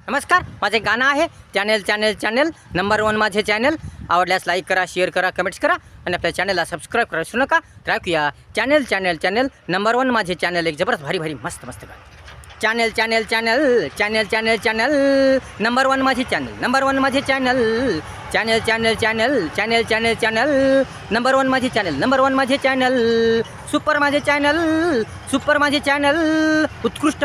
नमस्कार, माझे गाणं आहे चॅनल नंबर 1 माझे चॅनल. आवडल्यास लाईक करा, शेअर करा, कमेंट्स करा आणि आपल्या चॅनलला सबस्क्राईब करा विसरू नका. ऐकूया चॅनल नंबर 1 माझे चॅनल. एक जबरदस्त भारी मस्त गाणं. चॅनल नंबर 1 माझे चॅनल माझे चॅनल नंबर 1 माझे चॅनल सुपर माझे चॅनल उत्कृष्ट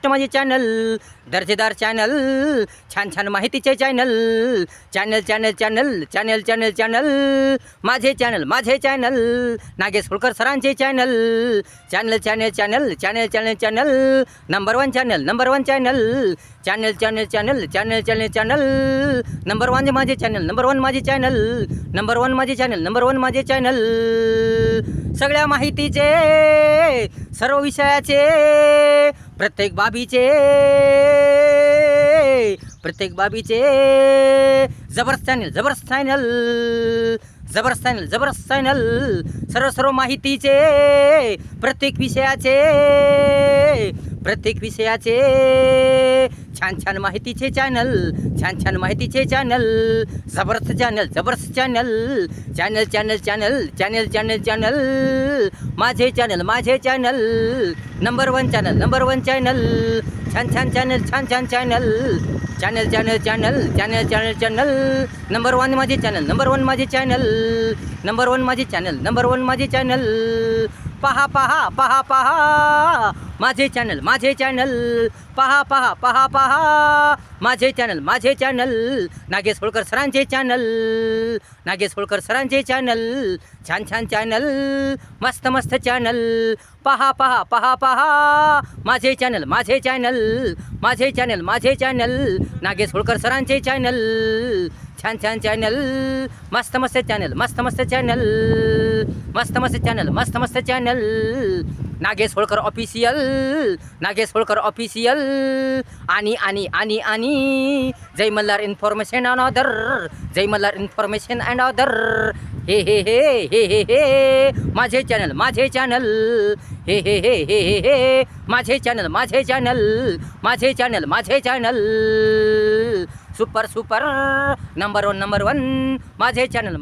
माझे चॅनल दर्जेदार चॅनल छान माहितीचे चॅनल माझे चॅनल नागेश होळकर सरांचे चॅनल नंबर 1 चॅनल नंबर 1 माझे चॅनल सगळ्या माहितीचे सर्व विषयाचे प्रत्येक बाबीचे जबरदस्त चॅनल सर्व माहितीचे प्रत्येक विषयाचे छान माहितीचे चॅनल जबरदस्त चॅनल माझे चॅनल नंबर 1 चॅनल छान चॅनल नंबर 1 माझे चॅनल पहा माझे चॅनल पहा माझे चॅनल नागेश होळकर सरांचे चॅनल छान चॅनल मस्त चॅनल पहा माझे चॅनल नागेश होळकर सरांचे चॅनल छान चॅनल मस्त चॅनल नागेश होळकर ऑफिशियल आणि जय मल्हार इन्फॉर्मेशन अँड अदर हे माझे चॅनल माझे चॅनल सुपर नंबर 1 माझे चॅनल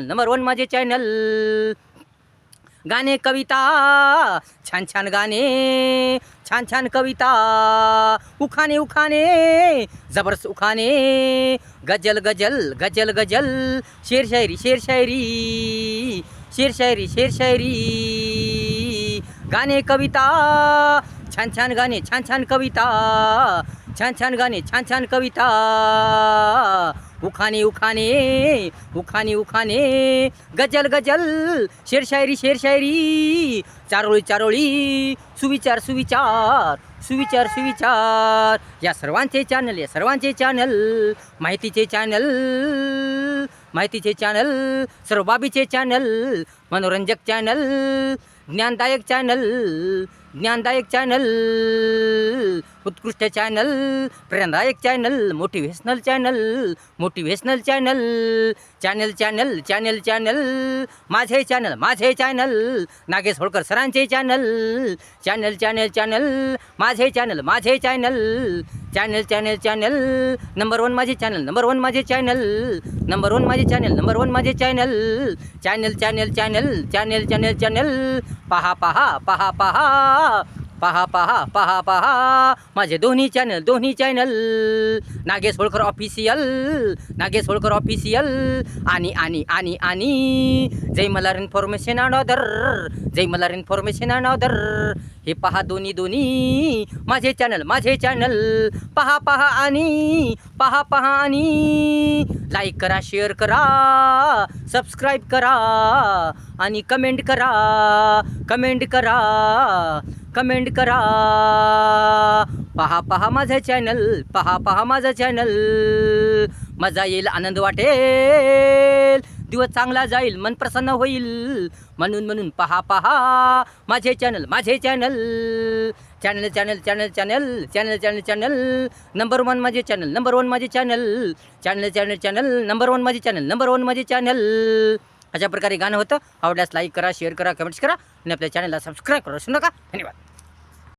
नंबर 1 माझे चॅनल गाणे कविता छान गाणे छान कविता उखाणे जबरदस्त उखाणे गजल शेर शायरी गाणे कविता छान गाणे छान कविता उखाणे गजल शेर शायरी चारोळी सुविचार या सर्वांचे चॅनल माहितीचे चॅनल सर्व बाबीचे चॅनल मनोरंजक चॅनल ज्ञानदायक चॅनल उत्कृष्ट चॅनल प्रेरणादायक चॅनल मोटिवेशनल चॅनल माझे चॅनल नागेश होळकर सरांचे चॅनल माझे चॅनल नंबर 1 माझे चॅनल पहा माझे दोन्ही चॅनल नागेश होळकर ऑफिशियल आणि जय मल्हार इन्फॉर्मेशन अँड अदर हे पहा दोन्ही माझे चॅनल पहा आणि लाईक करा, शेअर करा, सबस्क्राईब करा आणि कमेंट करा पहा माझं चॅनल मजा येईल, आनंद वाटेल, दिवस चांगला जाईल, मन प्रसन्न होईल, म्हणून पहा माझे चॅनल नंबर 1 माझे चॅनल नंबर 1 माझे चॅनल अशा प्रकारे गाणं होतं. आवडल्यास लाईक करा, शेअर करा, कमेंट्स करा आणि आपल्या चॅनलला सबस्क्राईब करा. विसरू नका. धन्यवाद.